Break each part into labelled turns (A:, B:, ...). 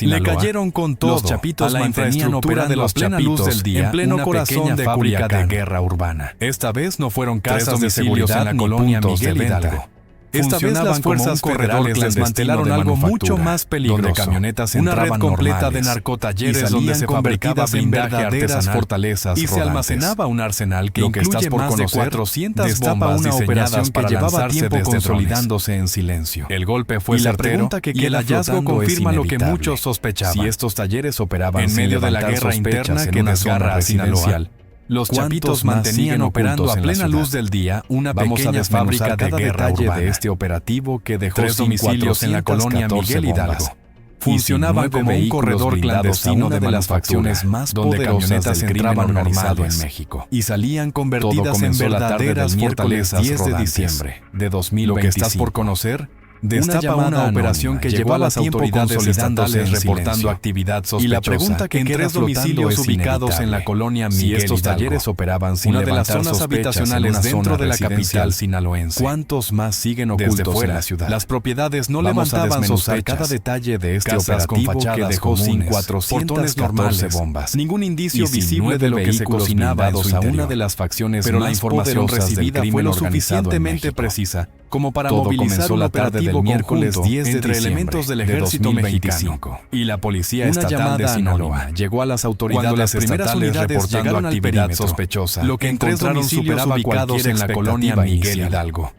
A: Le cayeron con todo.
B: Los Chapitos
A: a la infraestructura de los plena luz del día,
B: en pleno
A: una
B: corazón
A: pequeña
B: de
A: fábrica de
B: Culiacán.
A: guerra urbana. Esta vez no fueron
B: Tres
A: casas de
B: domicilios
A: seguridad
B: en la
A: ni
B: colonia
A: puntos de
B: Miguel
A: venta.
B: Hidalgo.
A: Esta vez las fuerzas federales desmantelaron algo mucho más peligroso,
B: donde camionetas
A: una red
B: entraban
A: completa
B: normales,
A: de
B: y
A: narcotalleres
B: salían
A: donde se fabricaba
B: convertidas en
A: blindaje
B: verdaderas
A: artesanal
B: fortalezas
A: y se
B: rodantes.
A: almacenaba un arsenal que
B: Lo que
A: incluye
B: estás por
A: más de
B: conocer
A: 400
B: destapa
A: bombas
B: una
A: diseñadas
B: operación que
A: para
B: llevaba
A: lanzarse
B: tiempo
A: desde
B: consolidándose
A: en silencio. El golpe fue
B: Y la
A: certero
B: pregunta que
A: y el
B: queda
A: hallazgo
B: flotando es
A: confirma lo que
B: inevitable.
A: muchos sospechaban.
B: Si estos talleres operaban
A: en
B: sin
A: medio de la
B: levantar
A: guerra
B: sospechas
A: interna
B: en
A: que
B: una
A: desgarra
B: zona
A: a Sinaloa,
B: residencial,
A: los
B: ¿cuántos
A: Chapitos
B: más
A: mantenían
B: siguen
A: operando a
B: ocultos en la
A: plena
B: ciudad?
A: luz del día una
B: Vamos a
A: pequeña fábrica
B: desmenuzar
A: de
B: cada
A: guerra
B: detalle
A: urbana.
B: de este operativo que dejó
A: 3 domicilios en la colonia Miguel Hidalgo. Funcionaban como un corredor clandestino de las facciones más
B: donde
A: poderosas
B: camionetas
A: del crimen
B: entraban
A: organizado
B: normales
A: en México
B: y salían
A: Todo
B: convertidas en
A: comenzó la tarde del
B: verdaderas
A: miércoles
B: fortalezas
A: 10 de
B: rodantes.
A: diciembre de 2025.
B: Lo que estás por conocer
A: Destapa
B: llamada
A: una operación
B: anónima
A: que
B: llegó
A: llevaba
B: a las
A: tiempo
B: autoridades
A: consolidándose
B: estatales
A: reportando
B: silencio.
A: actividad sospechosa.
B: Y la pregunta que
A: en
B: queda
A: 3
B: flotando
A: domicilios
B: es
A: ubicados en la
B: inevitable.
A: colonia
B: Si
A: Miguel
B: estos
A: Hidalgo,
B: talleres operaban sin
A: una de las
B: levantar
A: zonas
B: sospechas en
A: habitacionales
B: una
A: dentro
B: zona
A: de la
B: residencial
A: capital sinaloense.
B: ¿Cuántos más siguen ocultos
A: Desde fuera
B: en la ciudad?
A: las propiedades no
B: Vamos a
A: levantaban
B: desmenuzar
A: sospechas.
B: cada detalle de este
A: Casas con
B: operativo que
A: fachadas
B: dejó sin
A: comunes,
B: 414
A: portones normales,
B: bombas,
A: ningún indicio
B: y sin
A: visible de
B: 9
A: lo que se
B: vehículos
A: cocinaba en su
B: blindados a una
A: interior.
B: de las facciones
A: Pero la
B: más
A: información
B: poderosas del
A: recibida
B: crimen
A: fue lo
B: organizado en
A: suficientemente
B: México.
A: precisa como para
B: Todo
A: movilizar
B: comenzó
A: un
B: la tarde del
A: operativo
B: miércoles
A: conjunto
B: 10 de
A: entre
B: diciembre
A: elementos del
B: de
A: ejército
B: 2025.
A: mexicano y la policía
B: Una
A: estatal
B: llamada
A: de Sinaloa.
B: anónima llegó a las autoridades
A: Cuando las primeras
B: estatales
A: unidades
B: reportando
A: llegaron al
B: actividad
A: perímetro,
B: sospechosa,
A: lo que en 3
B: encontraron
A: domicilios
B: superaba
A: ubicados
B: cualquier
A: en la colonia
B: expectativa
A: Miguel
B: inicial.
A: Hidalgo.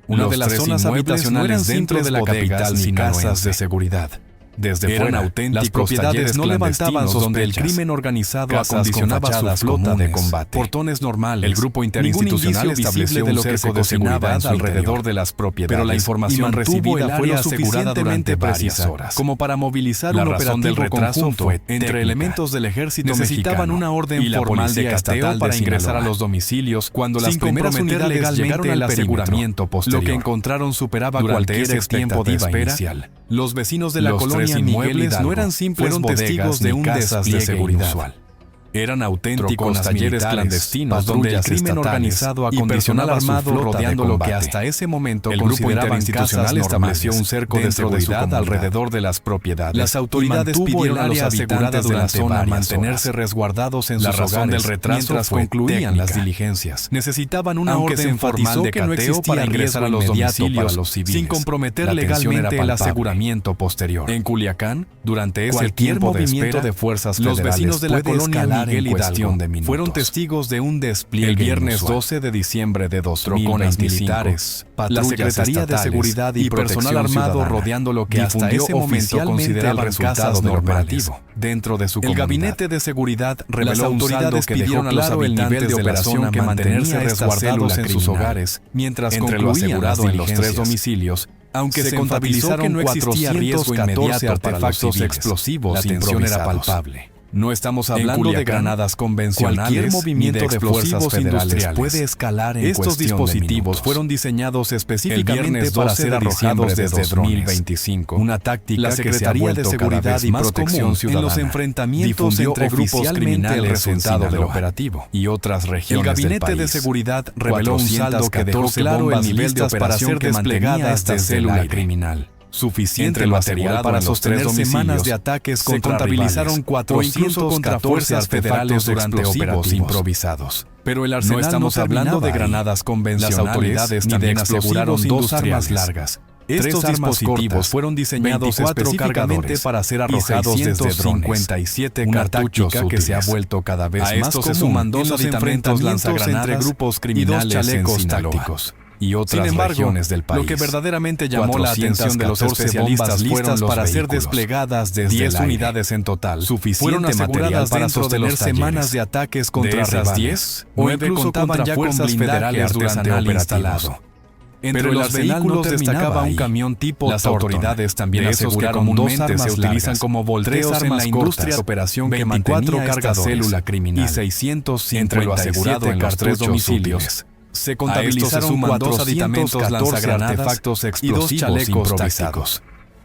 A: Una de las
B: Los
A: zonas
B: tres inmuebles no eran
A: habitacionales dentro
B: simples
A: de la
B: bodegas
A: capital
B: ni casas
A: sinaloense.
B: de seguridad. Desde
A: Eran
B: fuera,
A: auténticos
B: las propiedades
A: talleres
B: no levantaban
A: clandestinos donde el
B: sospechas.
A: crimen organizado
B: Casas con
A: acondicionaba su
B: fachadas
A: flota de
B: comunes,
A: combate.
B: portones normales.
A: El grupo interinstitucional
B: Ningún indicio
A: estableció
B: visible de
A: un
B: lo que
A: cerco
B: se
A: de
B: cocinaba
A: seguridad
B: en su
A: alrededor
B: interior.
A: de las propiedades.
B: Pero la información
A: y mantuvo
B: recibida
A: el
B: fue lo
A: área asegurada
B: suficientemente
A: durante varias
B: precisa
A: horas
B: como para movilizar
A: La
B: un
A: razón del
B: operativo
A: retraso
B: conjunto
A: fue
B: entre
A: técnica.
B: elementos del ejército
A: Necesitaban
B: mexicano
A: una orden
B: y la
A: formal de
B: policía
A: cateo
B: estatal
A: para
B: de
A: ingresar a
B: Sinaloa.
A: los domicilios cuando
B: Sin
A: las primeras
B: comprometer
A: unidades
B: legalmente
A: llegaron
B: el
A: al
B: aseguramiento posterior.
A: Lo que encontraron superaba
B: Durante
A: cualquier
B: ese tiempo de
A: expectativa
B: espera,
A: inicial. Los vecinos de la
B: los
A: colonia
B: tres
A: Miguel
B: inmuebles
A: Hidalgo
B: no eran simples
A: fueron
B: bodegas
A: testigos de
B: ni
A: un
B: casas de
A: despliegue
B: seguridad.
A: inusual. Eran auténticos
B: Auténticos
A: talleres
B: talleres
A: clandestinos donde el
B: patrullas
A: crimen
B: estatales
A: organizado
B: y
A: acondicionaba
B: personal
A: su
B: armado
A: flota
B: rodeando
A: de
B: lo que
A: combate.
B: hasta ese momento
A: El grupo
B: consideraban
A: interinstitucional
B: casas
A: estableció
B: normales
A: un cerco de
B: dentro de su
A: seguridad
B: comunidad.
A: alrededor de las propiedades.
B: Las autoridades
A: y mantuvo
B: pidieron
A: el
B: a los
A: área
B: asegurada
A: habitantes de la
B: durante
A: zona
B: varias
A: mantenerse
B: horas.
A: resguardados en
B: La
A: sus
B: razón
A: hogares
B: del retraso
A: mientras
B: fue
A: concluían
B: técnica.
A: las diligencias. Necesitaban una
B: Aunque se
A: orden
B: enfatizó
A: formal de
B: que no
A: cateo
B: existía
A: para ingresar a los
B: riesgo inmediato
A: domicilios
B: para los civiles.
A: sin comprometer
B: La tensión era
A: legalmente el
B: palpable.
A: aseguramiento posterior. En Culiacán, durante ese
B: Cualquier
A: tiempo de
B: movimiento
A: espera,
B: de fuerzas
A: los
B: federales
A: vecinos de la
B: puede
A: colonia
B: escalar
A: Miguel
B: en cuestión
A: Hidalgo
B: de minutos.
A: fueron testigos de un despliegue
B: El viernes
A: inusual.
B: 12 de diciembre de
A: Trocones
B: 2025,
A: militares, la
B: patrullas
A: Secretaría de
B: estatales
A: Seguridad y personal
B: Protección
A: armado
B: Ciudadana
A: rodeando lo que hasta
B: difundió
A: ese momento
B: oficialmente
A: consideraban
B: el resultado
A: casas
B: del
A: normales.
B: operativo
A: Dentro de su
B: El
A: comunidad.
B: Gabinete
A: de Seguridad
B: Las
A: reveló un
B: autoridades
A: saldo que dejó
B: pidieron a los
A: claro el nivel
B: habitantes
A: de
B: de la
A: operación
B: zona
A: que mantenerse
B: mantenía esta
A: resguardados
B: célula
A: en sus
B: criminal.
A: hogares mientras
B: Entre lo
A: concluían las
B: asegurado en los 3
A: diligencias.
B: domicilios,
A: Aunque
B: se
A: se
B: contabilizó
A: enfatizó
B: que no existía riesgo
A: 414
B: inmediato para los
A: artefactos
B: civiles.
A: explosivos
B: La tensión era
A: improvisados.
B: palpable.
A: No estamos
B: En
A: hablando de
B: Culiacán,
A: granadas convencionales
B: cualquier movimiento
A: ni de
B: de
A: explosivos
B: fuerzas federales
A: industriales
B: puede escalar en
A: Estos
B: cuestión de
A: dispositivos
B: minutos.
A: fueron diseñados
B: El
A: específicamente
B: viernes
A: para
B: 12
A: ser
B: de
A: arrojados
B: diciembre de
A: desde drones.
B: 2025,
A: Una táctica
B: la
A: que se ha
B: Secretaría de
A: vuelto
B: Seguridad
A: cada vez
B: y
A: más
B: Protección
A: común en
B: Ciudadana
A: los enfrentamientos
B: difundió
A: entre grupos
B: oficialmente
A: criminales
B: el resultado
A: en
B: del
A: Sinaloa
B: operativo
A: y otras
B: El
A: regiones
B: Gabinete
A: del
B: de
A: país.
B: Seguridad reveló un saldo que dejó
A: 414
B: claro el
A: bombas
B: nivel de
A: listas para
B: operación
A: ser
B: que
A: desplegada
B: mantenía
A: esta
B: esta
A: célula
B: célula
A: criminal. Suficiente
B: Entre lo
A: material
B: asegurado
A: para
B: en los 3
A: sostener semanas
B: domicilios,
A: de ataques
B: se
A: contra
B: contabilizaron
A: rivales,
B: 400
A: o incluso contra fuerzas federales durante operativos
B: improvisados.
A: Pero el arsenal
B: No estamos hablando de
A: granadas convencionales,
B: Las autoridades
A: ni de
B: también
A: explosivos
B: aseguraron 2
A: industriales.
B: armas largas.
A: Estos
B: 3 armas
A: dispositivos
B: cortas,
A: fueron diseñados
B: 24
A: específicamente
B: cargadores
A: para ser
B: y
A: arrojados desde drones.
B: 657
A: Una
B: cartuchos
A: táctica que se ha
B: útiles.
A: vuelto cada vez
B: A
A: más
B: esto
A: común
B: se suman 2
A: en los
B: aditamentos
A: enfrentamientos
B: lanzagranadas
A: entre grupos
B: y 2
A: criminales
B: chalecos
A: en Sinaloa
B: tácticos
A: y otras
B: Sin embargo,
A: regiones del país.
B: lo que verdaderamente llamó la atención de los
A: 414
B: especialistas
A: bombas
B: fueron
A: listas
B: los
A: para ser
B: vehículos.
A: desplegadas desde
B: 10
A: el aire.
B: unidades en total,
A: Suficiente
B: fueron
A: material
B: aseguradas
A: para
B: dentro de
A: sostener
B: los
A: semanas
B: talleres.
A: de ataques
B: De
A: contra
B: esas
A: rivales,
B: 10,
A: o
B: 9
A: incluso
B: contaban
A: contra
B: ya
A: fuerzas
B: con blindaje
A: federales durante
B: artesanal
A: operativos.
B: instalado.
A: Entre
B: Pero el
A: los
B: arsenal no
A: vehículos
B: terminaba
A: destacaba un
B: ahí.
A: camión tipo
B: Las
A: Thornton.
B: autoridades también
A: De esos que
B: aseguraron
A: comúnmente
B: 2 armas
A: se utilizan
B: largas,
A: como volteos
B: 3
A: en la
B: armas
A: industria
B: cortas,
A: de operación que
B: 24
A: mantenía esta
B: cargadores
A: célula criminal
B: y 657
A: entre lo asegurado en los 3
B: cartuchos
A: domicilios.
B: útiles.
A: Se
B: contabilizaron
A: contabilizaron 4
B: 414
A: aditamentos lanzagranadas
B: artefactos
A: y 2
B: explosivos
A: chalecos
B: improvisados.
A: tácticos.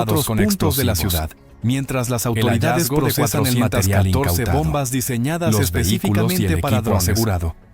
A: otros
B: con
A: puntos de la
B: explosivos.
A: ciudad. Mientras las autoridades procesan el material 14 bombas diseñadas
B: los
A: específicamente
B: vehículos y el
A: para
B: equipo
A: drones.
B: asegurado.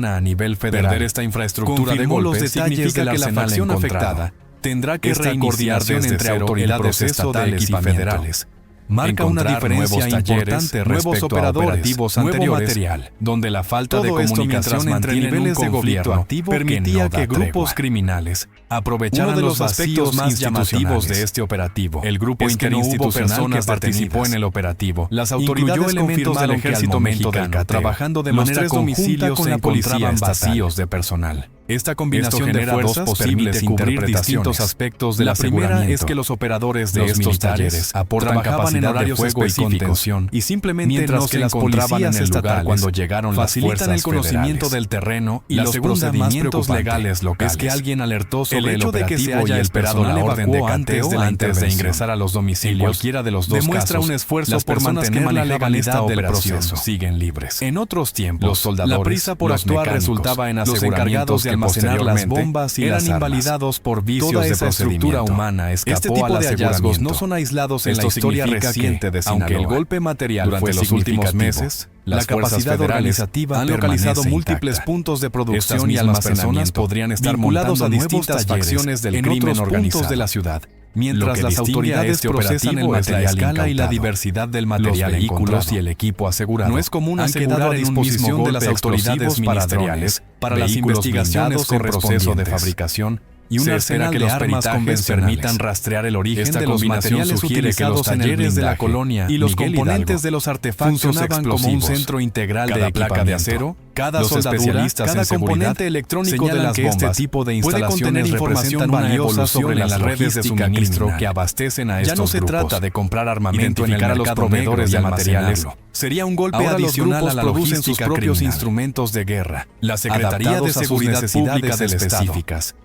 A: humana a nivel federal.
B: Perder esta infraestructura de
A: Confirmó
B: golpe
A: los detalles
B: significa
A: de la
B: que la
A: facción
B: facción
A: afectada
B: afectada tendrá que
A: esta
B: reiniciar
A: coordinación
B: desde
A: entre
B: cero
A: autoridades
B: el proceso
A: estatales
B: de
A: y
B: equipamiento.
A: federales marca una diferencia importante respecto a operativos anteriores, material, donde la falta de comunicación entre niveles de gobierno permitía que grupos criminales aprovecharan de los aspectos más llamativos de este operativo. El grupo interinstitucional que participó en el operativo, las autoridades elementos del ejército mexicano trabajando de manera conjunta con la policía vacíos de personal. Esta combinación de fuerzas posibles cubrir distintos aspectos del aseguramiento. La primera es que los operadores de estos talleres aportan capacidad de fuego y contención, y simplemente mientras que las policías estatales cuando llegaron facilitan el conocimiento del terreno y los procedimientos legales locales. Es que alguien alertó sobre el operativo y esperado la orden de cateo antes de ingresar a los domicilios. Cualquiera de los dos demuestra un esfuerzo por mantener la legalidad del proceso. Siguen libres. En otros tiempos, los soldadores, la prisa por actuar resultaba en aseguramientos de almacenar las bombas y eran invalidados por vicios de procedimiento humana. Este tipo de hallazgos no son aislados en la historia reciente de Sinaloa. Aunque el golpe material durante los últimos meses, la capacidad organizativa han localizado múltiples puntos de producción y almacenamiento podrían estar vinculados a distintas facciones del crimen organizado de la ciudad. Mientras las autoridades procesan el material la escala y la diversidad del material, los vehículos y el equipo asegurado, no es común asegurar en un mismo golpe de las autoridades ministeriales para las investigaciones con proceso de fabricación y un arsenal de armas convencionales permitan rastrear el origen de los materiales utilizados en talleres de la colonia y los componentes de los artefactos funcionaban como un centro integral de cada placa de acero, cada soldadura, cada componente electrónico de las bombas. Este tipo de instalaciones puede contener información valiosa sobre las redes de suministro que abastecen a estos grupos. Ya no se trata de comprar armamento, identificar a los proveedores de materiales. Sería un golpe adicional a la producen sus propios instrumentos de guerra. La Secretaría de Seguridad Pública del Estado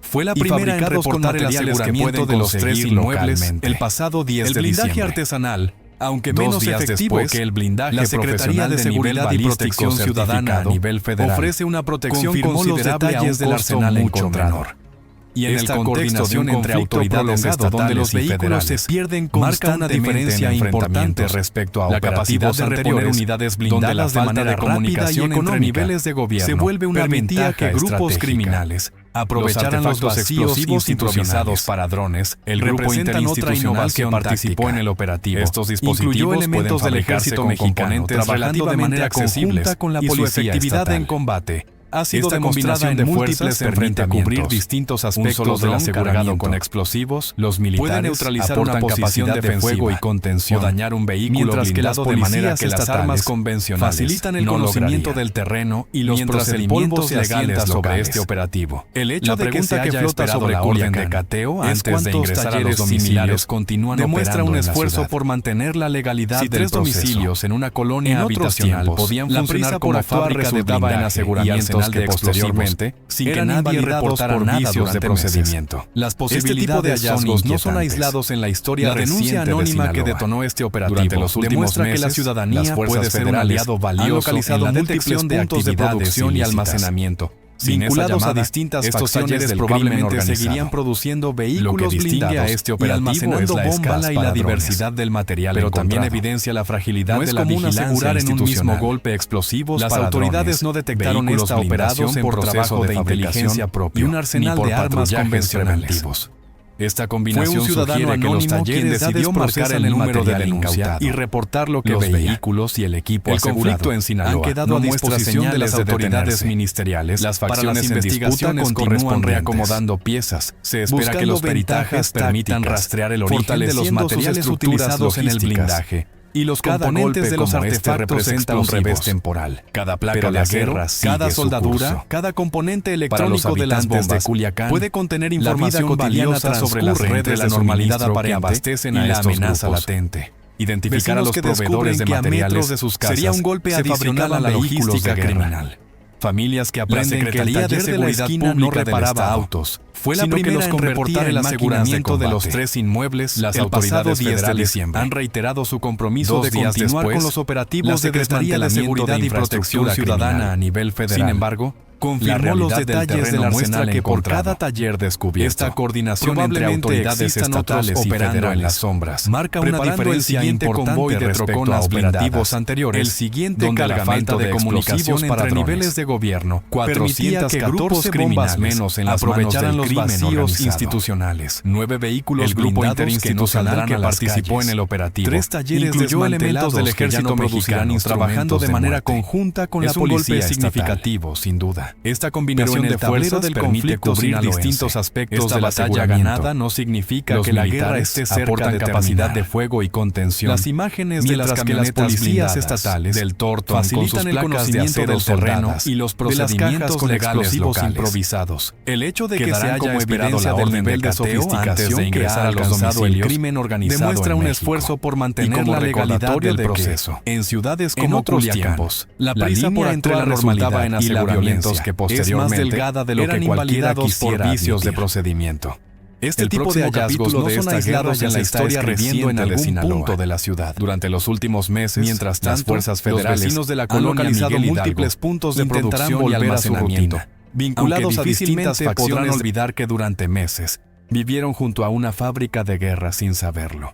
A: fue la primera en reportar el aseguramiento de los 3 inmuebles el pasado 10 de diciembre. El blindaje artesanal, aunque menos efectivo que el blindaje, la Secretaría de Seguridad y Protección Ciudadana a nivel federal ofrece una protección considerable a un costo mucho menor. Y en esta coordinación entre autoridades estatales donde los vehículos se pierden marca una diferencia importante respecto a la capacidad de reponer unidades blindadas de manera rápida y entre niveles de gobierno. Se vuelve una ventaja que grupos criminales aprovecharan los vacíos institucionalizados para drones. El grupo interinstitucional que participó en el operativo. Estos dispositivos elementos del ejército mexicano trabajando de manera conjunta con la policía y su efectividad en combate. Ha sido demostrada en múltiples permite cubrir distintos aspectos del aseguramiento con explosivos. Los militares pueden neutralizar una posición de fuego y contención o dañar un vehículo blindado de manera que las armas convencionales facilitan el conocimiento del terreno y los procedimientos legales sobre este operativo. El hecho de que se haya esperado la orden de cateo antes de ingresar a los domicilios continúan demuestra un esfuerzo por mantener la legalidad del proceso. 3 domicilios en una colonia habitacional podían funcionar como fábrica de blindaje en aseguramientos que posteriormente, sin que nadie reportara nada durante el procedimiento. Las posibilidades de hallazgos no son aislados en la historia reciente. La denuncia anónima que detonó este operativo durante los últimos meses, que la ciudadanía puede ser un aliado valioso en la detección de puntos de producción y almacenamiento. Vinculados a distintas facciones probablemente seguirían produciendo vehículos blindados a este operativo y almacenando bombas y la diversidad del material, pero también evidencia la fragilidad de la vigilancia asegurar en un mismo golpe explosivos. Las autoridades no detectaron esta operación por trabajo de inteligencia propio y un arsenal de armas convencionales. Esta combinación fue un ciudadano anónimo quien decidió marcar el número de denuncia y reportar lo que los vehículos y el equipo asegurado. El conflicto en Sinaloa han quedado a disposición de las autoridades ministeriales. Las facciones en disputa continúan reacomodando piezas. Se espera que los peritajes permitan rastrear el origen de los materiales utilizados en el blindaje. Y los componentes de los artefactos representan un revés temporal. Cada placa de acero, cada soldadura, cada componente electrónico de las bombas de Culiacán puede contener información valiosa sobre las redes de la normalidad aparente que abastecen a la amenaza latente. Identificar a los proveedores de materiales de sus casas sería un golpe adicional a la logística criminal. Familias que aprenden que el taller de la esquina no reparaba autos. Fue la primera en reportar el aseguramiento de los 3 inmuebles. Las autoridades federales han reiterado su compromiso de continuar con los operativos de Secretaría de Seguridad y Protección Ciudadana a nivel federal. Sin embargo, confirmó los detalles del arsenal que por cada taller descubierto. Esta coordinación entre autoridades estatales y operando en las sombras marca una diferencia importante respecto a operativos anteriores. El siguiente cargamento de comunicación entre niveles de gobierno 414 bombas menos en las aprovecharan los vacíos institucionales. 9 vehículos blindados que no saldrán que participó en el operativo. 3 talleres incluyó elementos del ejército mexicano trabajando de manera conjunta con la policía significativo, sin duda. Esta combinación de fuerzas del conflicto cubrir distintos aspectos de la batalla ganada no significa que la guerra esté cerca de capacidad de fuego y contención. Las imágenes de las camionetas policías estatales del Torton facilitan el conocimiento del terreno y los procedimientos legales locales improvisados. El hecho de que se haya esperado la orden del de sofisticación que ha alcanzado el crimen organizado demuestra un esfuerzo por mantener la legalidad del proceso. En ciudades como otros tiempos, la prisa por actuar resultaba en aseguramientos que posteriormente es más delgada de lo que cualquiera quisiera por vicios de procedimiento. Este tipo de hallazgos no son aislados en la historia reciente en algún punto de la ciudad. Durante los últimos meses, mientras tanto, las fuerzas federales, los vecinos de la colonia han localizado múltiples puntos de producción y almacenamiento, vinculados a distintas facciones. Podrán olvidar que durante meses vivieron junto a una fábrica de guerra sin saberlo.